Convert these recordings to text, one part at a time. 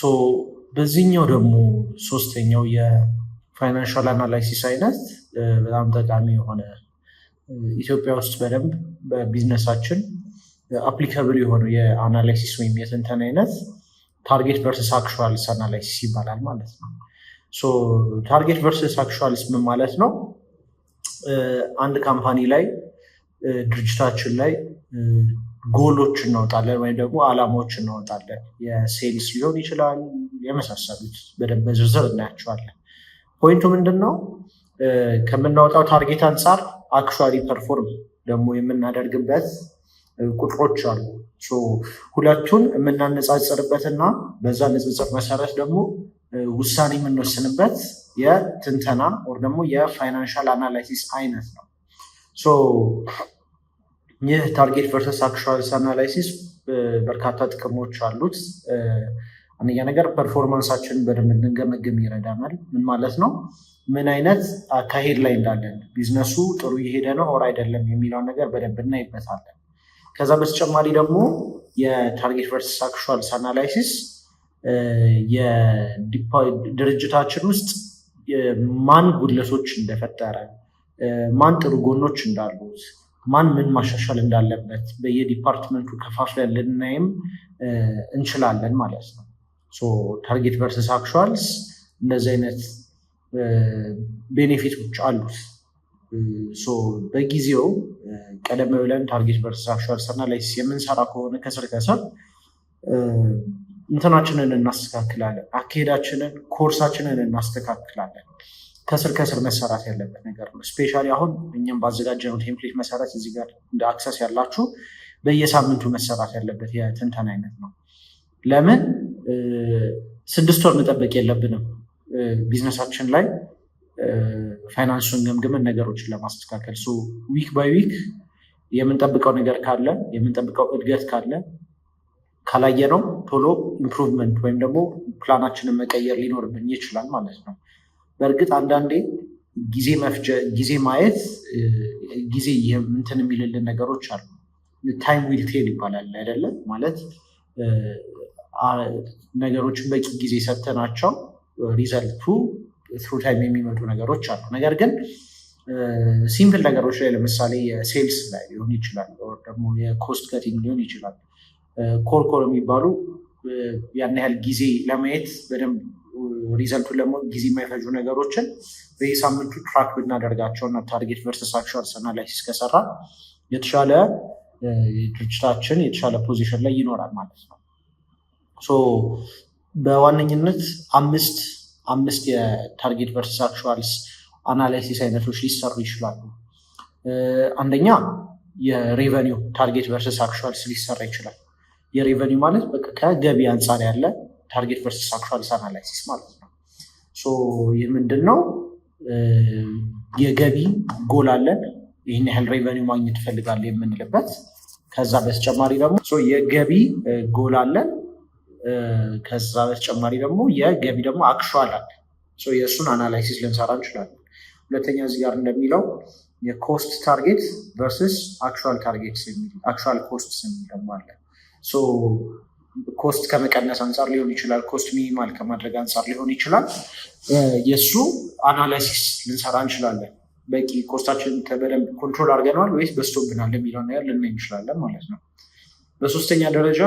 ሶ በዚህኛው ደግሞ ሶስተኛው የፋይናንሻል አናላይሲስ አይነት በጣም ጠቃሚ የሆነ ኢትዮጵያ ውስጥ በደንብ በቢዝነሳችን አፕሊካብል የሆነው የአናላይሲስ ወይም የትንተና አይነት ታርጌት ቨርስስ አክቹዋልስ አናላይሲስ ይባላል ማለት ነው። ሶ ታርጌት ቨርስስ አክቹዋልስ ምን ማለት ነው? አንድ ካምፓኒ ላይ ድርጅታችን ላይ ጎሎች እናወጣለን ወይም ደግሞ አላማዎች እናወጣለን። የሴልስ ሊሆን ይችላል፣ የመሳሰሉት በደንብ በዝርዝር እናያቸዋለን። ፖይንቱ ምንድን ነው? ከምናወጣው ታርጌት አንጻር አክቹዋሊ ፐርፎርም ደግሞ የምናደርግበት ቁጥሮች አሉ። ሁለቱን የምናነጻጽርበትና በዛ ንጽጽር መሰረት ደግሞ ውሳኔ የምንወስንበት የትንተና ወር ደግሞ የፋይናንሻል አናላይሲስ አይነት ነው። ይህ ታርጌት ቨርሰስ አክቹዋልስ አናላይሲስ በርካታ ጥቅሞች አሉት። አንደኛ ነገር ፐርፎርማንሳችንን በደንብ እንድንገመግም ይረዳናል። ምን ማለት ነው? ምን አይነት አካሄድ ላይ እንዳለን፣ ቢዝነሱ ጥሩ እየሄደ ነው ኦር አይደለም የሚለውን ነገር በደንብ እናይበታለን። ከዛ በተጨማሪ ደግሞ የታርጌት ቨርሰስ አክቹዋልስ አናላይሲስ የድርጅታችን ውስጥ ማን ጉድለቶች እንደፈጠረ፣ ማን ጥሩ ጎኖች እንዳሉት፣ ማን ምን ማሻሻል እንዳለበት በየዲፓርትመንቱ ከፋፍለን ልናይም እንችላለን ማለት ነው። ታርጌት ቨርሰስ አክቹዋልስ እንደዚህ አይነት ቤኔፊቶች አሉት። በጊዜው ቀደም ብለን ታርጌት ቨርሰስ አክቹዋልስ አናላይሲስ የምንሰራ ከሆነ ከስር እንትናችንን እናስተካክላለን፣ አካሄዳችንን ኮርሳችንን እናስተካክላለን። ከስር መሰራት ያለበት ነገር ነው። ስፔሻሊ አሁን እኛም ባዘጋጀነው ቴምፕሌት መሰረት እዚህ ጋር እንደ አክሰስ ያላችሁ በየሳምንቱ መሰራት ያለበት የትንተና አይነት ነው። ለምን 6 ወር መጠበቅ የለብንም። ቢዝነሳችን ላይ ፋይናንሱን ገምግመን ነገሮችን ለማስተካከል ዊክ ባይ ዊክ የምንጠብቀው ነገር ካለ፣ የምንጠብቀው እድገት ካለ ካላየነው ቶሎ ኢምፕሩቭመንት ወይም ደግሞ ፕላናችንን መቀየር ሊኖርብን ይችላል ማለት ነው። በእርግጥ አንዳንዴ ጊዜ ማየት ጊዜ እንትን የሚልልን ነገሮች አሉ። ታይም ዊል ቴል ይባላል አይደለም? ማለት ነገሮችን በቂ ጊዜ ሰጥተናቸው ሪዘልቱ ትሩ ታይም የሚመጡ ነገሮች አሉ። ነገር ግን ሲምፕል ነገሮች ላይ ለምሳሌ የሴልስ ላይ ሊሆን ይችላል፣ ደግሞ የኮስት ከቲንግ ሊሆን ይችላል። ኮር የሚባሉ ያን ያህል ጊዜ ለማየት በደንብ ሪዘልቱን ደግሞ ጊዜ የማይፈጁ ነገሮችን በየሳምንቱ ትራክ ብናደርጋቸውና ታርጌት ቨርሰስ አክቹዋልስ አናላይሲስ ከሰራ የተሻለ ድርጅታችን የተሻለ ፖዚሽን ላይ ይኖራል ማለት ነው። በዋነኝነት አምስት የታርጌት ቨርሰስ አክቹዋልስ አናላይሲስ አይነቶች ሊሰሩ ይችላሉ። አንደኛ የሬቨኒው ታርጌት ቨርሰስ አክቹዋልስ ሊሰራ ይችላል። የሬቨኒው ማለት ከገቢ አንጻር ያለ ታርጌት ቨርሰስ አክቹዋልስ አናላይሲስ ማለት ነው። ይህ ምንድን ነው? የገቢ ጎል አለን፣ ይህን ያህል ሬቨኒው ማግኘት እፈልጋለሁ የምንልበት። ከዛ በተጨማሪ ደግሞ የገቢ ጎል አለን። ከዛ በተጨማሪ ደግሞ የገቢ ደግሞ አክቹዋል አለ። የእሱን አናላይሲስ ልንሰራ እንችላለን። ሁለተኛ እዚህ ጋር እንደሚለው የኮስት ታርጌት ቨርሰስ አክቹዋል ታርጌትስ የሚል አክቹዋል ኮስትስ የሚል ደግሞ አለ። ኮስት ከመቀነስ አንጻር ሊሆን ይችላል፣ ኮስት ሚኒማል ከማድረግ አንጻር ሊሆን ይችላል። የእሱ አናላይሲስ ልንሰራ እንችላለን። በቂ ኮስታችን በደንብ ኮንትሮል አድርገናል ወይስ በዝቶብናል የሚለውን ነገር ልናይ እንችላለን ማለት ነው። በሶስተኛ ደረጃ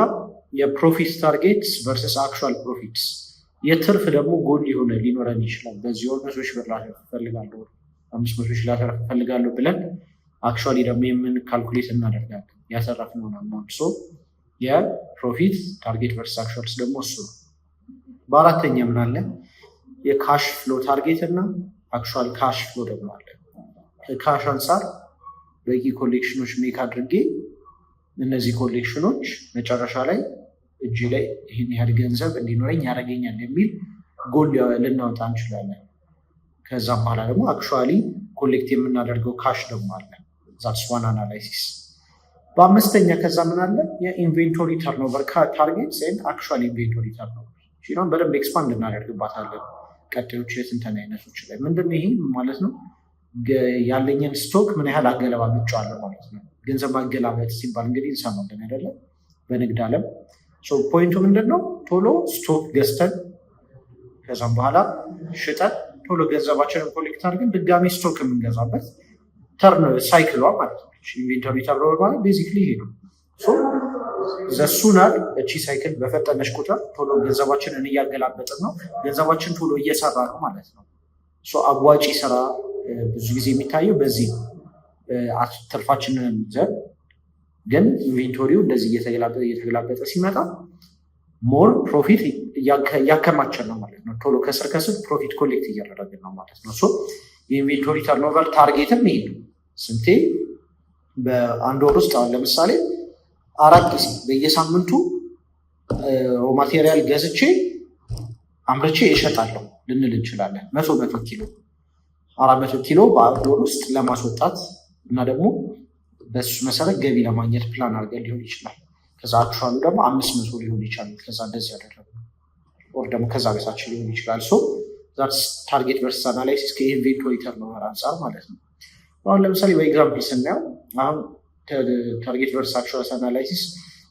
የፕሮፊት ታርጌትስ ቨርሰስ አክቹዋል ፕሮፊትስ፣ የትርፍ ደግሞ ጎል ሊኖረን ይችላል። በዚህ ወር 100 ሺህ ብር ላተርፍ እፈልጋለሁ፣ 500 ሺህ ላተርፍ እፈልጋለሁ ብለን አክቹዋሊ ደግሞ የምን ካልኩሌት እናደርጋለን ያተረፍነውን አማውንት። የፕሮፊት ታርጌት ቨርሰስ አክቹዋልስ ደግሞ እሱ ነው። በአራተኛ ምን አለ? የካሽ ፍሎ ታርጌት እና አክቹዋል ካሽ ፍሎ ደግሞ አለ። ከካሽ አንጻር በቂ ኮሌክሽኖች ሜክ አድርጌ እነዚህ ኮሌክሽኖች መጨረሻ ላይ እጅ ላይ ይህን ያህል ገንዘብ እንዲኖረኝ ያደርገኛል የሚል ጎል ልናወጣ እንችላለን። ከዛም በኋላ ደግሞ አክቹዋሊ ኮሌክት የምናደርገው ካሽ ደግሞ አለ። ዛትስ ዋን አናላይሲስ። በአምስተኛ ከዛ ምን አለ? የኢንቬንቶሪ ተርኖቨር ታርጌትስ ኤንድ አክቹዋል ኢንቬንቶሪ ተርኖቨር ሲሆን በደንብ ኤክስፓንድ እናደርግባታለን ቀጣዮቹ የትንተና አይነቶች ላይ። ምንድን ነው ይሄ ማለት ነው? ያለኝን ስቶክ ምን ያህል አገለባብጫለሁ ማለት ነው። ገንዘብ ማገላበጥ ሲባል እንግዲህ እንሰማለን አይደለም? በንግድ ዓለም ፖይንቱ ምንድን ነው? ቶሎ ስቶክ ገዝተን ከዛም በኋላ ሽጠን ቶሎ ገንዘባችንን ኮሌክት አድርገን ድጋሚ ስቶክ የምንገዛበት ተርን ሳይክሏ ማለት ነው። ኢንቬንቶሪ ተርኖቨር ማለት ቤዚክሊ ይሄ ነው። ዘሱናር እቺ ሳይክል በፈጠነች ቁጥር ቶሎ ገንዘባችንን እያገላበጥን ነው፣ ገንዘባችን ቶሎ እየሰራ ነው ማለት ነው። አዋጪ ስራ ብዙ ጊዜ የሚታየው በዚህ ትርፋችንን ይዘን ግን ኢንቬንቶሪው እንደዚህ እየተገላበጠ ሲመጣ ሞር ፕሮፊት እያከማቸን ነው ማለት ነው። ቶሎ ከስር ከስር ፕሮፊት ኮሌክት እያደረግን ነው ማለት ነው። የኢንቬንቶሪ ተርኖቨር ታርጌትም ይሄ ነው። ስንቴ በአንድ ወር ውስጥ አሁን ለምሳሌ 4 ጊዜ በየሳምንቱ ሮ ማቴሪያል ገዝቼ አምርቼ እሸጣለሁ ልንል እንችላለን። 100 ኪሎ 400 ኪሎ በአንድ ወር ውስጥ ለማስወጣት እና ደግሞ በሱ መሰረት ገቢ ለማግኘት ፕላን አድርገን ሊሆን ይችላል። ከዛ አክቹዋሊ ደግሞ 500 ሊሆን ይችላል። ከዛ እንደዚህ ያደረገ ወር ደግሞ ከዛ በታች ሊሆን ይችላል። ዛትስ ታርጌት ቨርሰስ አናላይሲስ ከኢንቬንቶሪ ተርኖቨር አንጻር ማለት ነው። አሁን ለምሳሌ በኤግዛምፕል ስናየው አሁን ታርጌት ቨርሰስ አክቹዋል አናላይሲስ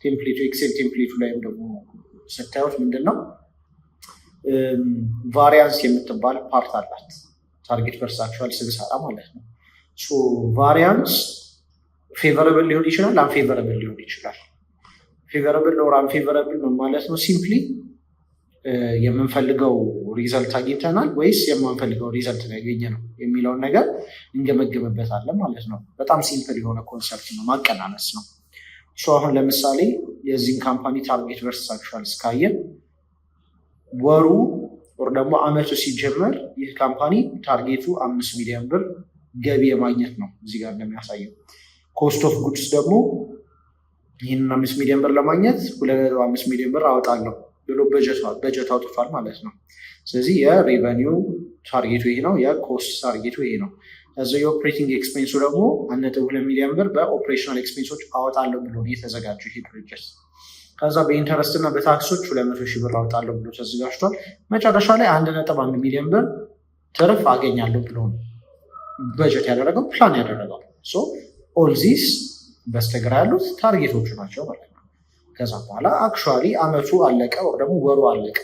ቴምፕሌቱ ኤክሴል ቴምፕሌቱ ላይም ደግሞ ስታዩት ምንድነው ቫሪያንስ የምትባል ፓርት አላት ታርጌት ቨርሰስ አክቹዋል ስንሰራ ማለት ነው። ቫሪያንስ ፌቨረብል ሊሆን ይችላል፣ አንፌቨረብል ሊሆን ይችላል። ፌቨረብል ኦር አንፌቨረብል ነው ማለት ነው ሲምፕሊ የምንፈልገው ሪዘልት አግኝተናል ወይስ የማንፈልገው ሪዘልት ያገኘ ነው የሚለውን ነገር እንገመግምበታለን ማለት ነው። በጣም ሲምፕል የሆነ ኮንሰፕት ነው፣ ማቀናነስ ነው። አሁን ለምሳሌ የዚህን ካምፓኒ ታርጌት ቨርሰስ አክቹዋል እስካየን ወሩ ወር ደግሞ አመቱ ሲጀመር ይህ ካምፓኒ ታርጌቱ 5 ሚሊዮን ብር ገቢ የማግኘት ነው እዚህ ጋር እንደሚያሳየው። ኮስት ኦፍ ጉድስ ደግሞ ይህንን 5 ሚሊዮን ብር ለማግኘት 2.5 ሚሊዮን ብር አወጣለሁ ብሎ በጀት አውጥቷል ማለት ነው። ስለዚህ የሬቨኒው ታርጌቱ ይሄ ነው፣ የኮስት ታርጌቱ ይሄ ነው። ከዚ የኦፕሬቲንግ ኤክስፔንሱ ደግሞ 1.2 ሚሊዮን ብር በኦፕሬሽናል ኤክስፔንሶች አወጣለሁ ብሎ የተዘጋጀው ይሄ ድርጅት። ከዛ በኢንተረስት እና በታክሶች 200 ሺህ ብር አወጣለሁ ብሎ ተዘጋጅቷል። መጨረሻ ላይ 1.1 ሚሊዮን ብር ትርፍ አገኛለሁ ብሎ በጀት ያደረገው ፕላን ያደረገው። ኦል ዚስ በስተግራ ያሉት ታርጌቶቹ ናቸው ማለት ነው። ከዛ በኋላ አክቹዋሊ አመቱ አለቀ ወይ ደግሞ ወሩ አለቀ።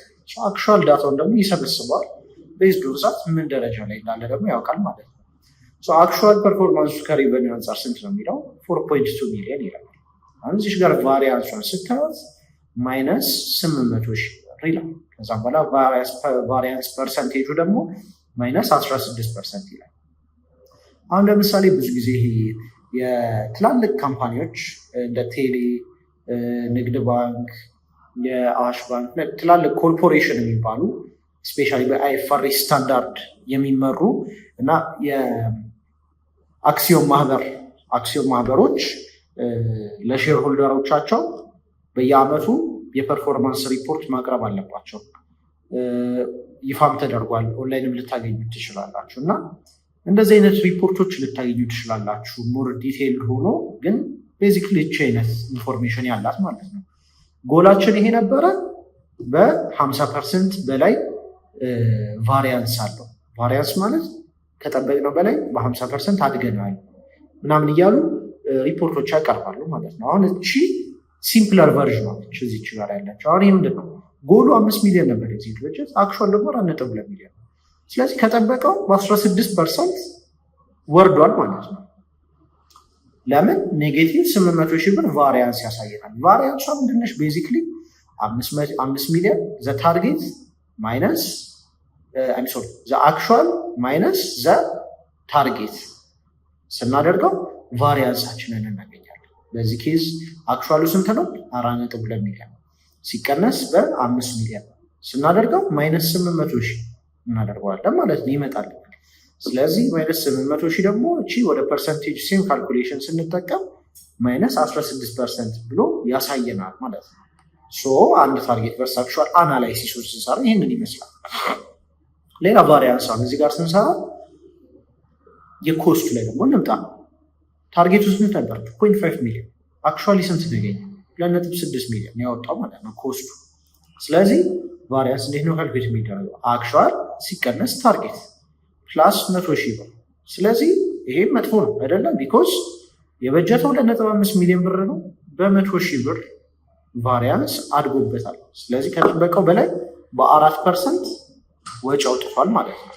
አክቹዋል ዳታውን ደግሞ ይሰበስበዋል። ቤዝድ ኦን ዛት ምን ደረጃ ላይ እንዳለ ደግሞ ያውቃል ማለት ነው። አክቹዋል ፐርፎርማንሱ ከሬቨኒው አንጻር ስንት ነው የሚለው 4.2 ሚሊዮን ይላል። አሁን እዚህ ጋር ቫሪያንሱን ስታዩት ማይነስ 800 ሺህ ብር ይላል። ከዛም በኋላ ቫሪያንስ ፐርሰንቴጁ ደግሞ ማይነስ 16% ይላል። አሁን ለምሳሌ ብዙ ጊዜ የትላልቅ ካምፓኒዎች እንደ ቴሌ፣ ንግድ ባንክ፣ የአዋሽ ባንክ ትላልቅ ኮርፖሬሽን የሚባሉ ስፔሻሊ በአይኤፍአርኤስ ስታንዳርድ የሚመሩ እና የአክሲዮን ማህበሮች ለሼር ሆልደሮቻቸው በየአመቱ የፐርፎርማንስ ሪፖርት ማቅረብ አለባቸው። ይፋም ተደርጓል። ኦንላይንም ልታገኙ ትችላላችሁ እና እንደዚህ አይነት ሪፖርቶች ልታገኙ ትችላላችሁ። ሞር ዲቴይል ሆኖ ግን ቤዚክሊ እቺ አይነት ኢንፎርሜሽን ያላት ማለት ነው። ጎላችን ይሄ ነበረ። በ50% በላይ ቫሪያንስ አለው። ቫሪያንስ ማለት ከጠበቅነው በላይ በ50% አድገናል ምናምን እያሉ ሪፖርቶች ያቀርባሉ ማለት ነው። አሁን እቺ ሲምፕለር ቨርዥን ነች እዚች ጋር ያላቸው። አሁን ይህ ምንድን ነው? ጎሉ 5 ሚሊዮን ነበር የዚህ ድርጅት፣ አክቹዋል ደግሞ 4.2 ሚሊዮን። ስለዚህ ከጠበቀው በ16% ወርዷል ማለት ነው። ለምን? ኔጌቲቭ 800 ሺህ ብር ቫሪያንስ ያሳየናል። ቫሪያንሷ ምንድነች? ቤዚክሊ 5 ሚሊዮን ዘ ታርጌት ማይነስ ዘ አክቹዋል ማይነስ ዘ ታርጌት ስናደርገው ቫሪያንሳችንን እናገኛለን። በዚህ ኬዝ አክቹዋሉ ስንት ነው? 4.2 ሚሊዮን ሲቀነስ በ5 ሚሊዮን ስናደርገው ማይነስ 800 ሺህ እናደርገዋለን ማለት ነው፣ ይመጣል። ስለዚህ ማይነስ 800 ሺህ ደግሞ እቺ ወደ ፐርሰንቴጅ ሴም ካልኩሌሽን ስንጠቀም ማይነስ 16% ብሎ ያሳየናል ማለት ነው። አንድ ታርጌት ቨርሰስ አክቹዋል አናላይሲሶች ስንሰራ ይህንን ይመስላል። ሌላ ቫሪያንስ አሁን እዚህ ጋር ስንሰራ የኮስቱ ላይ ደግሞ እንምጣ። ታርጌቱ ስንት ነበር? 2.5 ሚሊዮን። አክቹዋሊ ስንት ነገኘ? 2.6 ሚሊዮን ያወጣው ማለት ነው ኮስቱ። ስለዚህ ቫሪያንስ እንዴት ነው ካልኩሌት የሚደረገው? አክቹዋል ሲቀነስ ታርጌት ፕላስ 100 ሺህ ብር። ስለዚህ ይሄም መጥፎ ነው አይደለም? ቢኮዝ የበጀተው 2.5 ሚሊዮን ብር ነው። በ100 ሺህ ብር ቫሪያንስ አድጎበታል። ስለዚህ ከጠበቀው በላይ በ4% ወጪ አውጥቷል ማለት ነው።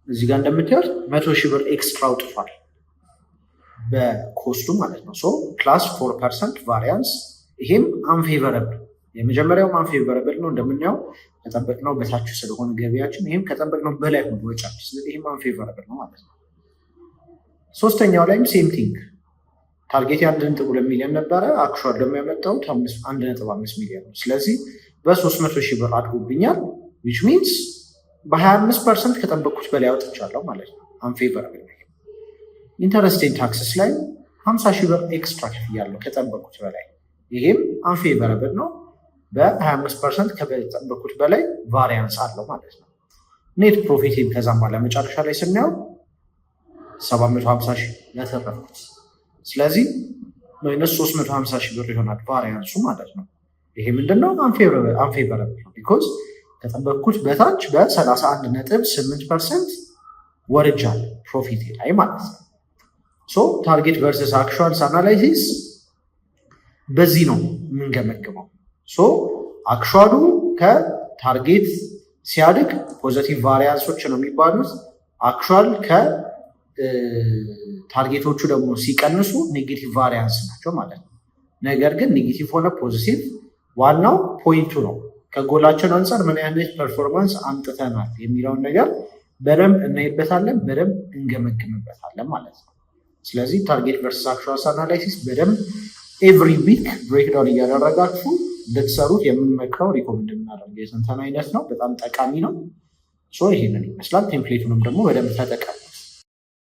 እዚህ ጋር እንደምታዩት 100,000 ብር ኤክስትራ አውጥቷል በኮስቱ ማለት ነው። ፕላስ 4% ቫሪያንስ። ይሄም አንፌቨረብል፣ የመጀመሪያው አንፌቨረብል ነው እንደምናየው ከጠበቅነው በታች ስለሆነ ገቢያችን፣ ይሄም ከጠበቅነው በላይ ሆኖ ወጫችን፣ ስለዚህ ይሄም አንፌቨረብል ነው ማለት ነው። ሶስተኛው ላይም ሴም ቲንግ ታርጌት 1.2 ሚሊዮን ነበረ፣ አክቹዋል ደግሞ ያመጣሁት 1.5 ሚሊዮን ነው። ስለዚህ በ300,000 ብር አድጎብኛል which means በ25% ከጠበቅኩት በላይ አውጥቻለሁ ማለት ነው። አንፌቨረብል ነው። ኢንተረስት ኤንድ ታክስስ ላይ 50,000 ብር ኤክስትራ ከፍያለሁ ከጠበቅኩት በላይ፣ ይሄም አንፌቨረብል ነው። በ25% ከጠበቅኩት በላይ ቫሪያንስ አለው ማለት ነው። ኔት ፕሮፊቴም ከዛም በኋላ መጨረሻ ላይ ስናየው 750,000 ያተረፍኩት፣ ስለዚህ ማይነስ 350,000 ብር ይሆናል ቫሪያንሱ ማለት ነው። ይሄ ምንድነው? አንፌቨረብል ነው ቢኮዝ ከጠበቅኩት በታች በ31.8% ወርጃለሁ ፕሮፊቴ ላይ ማለት ነው። ታርጌት ቨርሰስ አክቹዋልስ አናላይሲስ በዚህ ነው የምንገመግመው። አክቹዋሉ ከታርጌት ሲያድግ ፖዘቲቭ ቫሪያንሶች ነው የሚባሉት። አክቹዋል ከታርጌቶቹ ደግሞ ሲቀንሱ ኔጌቲቭ ቫሪያንስ ናቸው ማለት ነው። ነገር ግን ኔጌቲቭ ሆነ ፖዚቲቭ ዋናው ፖይንቱ ነው። ከጎላችን አንጻር ምን አይነት ፐርፎርማንስ አምጥተናል የሚለውን ነገር በደንብ እናይበታለን፣ በደንብ እንገመግምበታለን ማለት ነው። ስለዚህ ታርጌት ቨርሰስ አክቹዋልስ አናላይሲስ በደንብ ኤቭሪ ዊክ ብሬክዳውን እያደረጋችሁ ልትሰሩት የምንመክረው ሪኮመንድ የምናደርገው የትንተና አይነት ነው። በጣም ጠቃሚ ነው። ይሄንን ይመስላል። ቴምፕሌቱንም ደግሞ በደንብ ተጠቀሙ።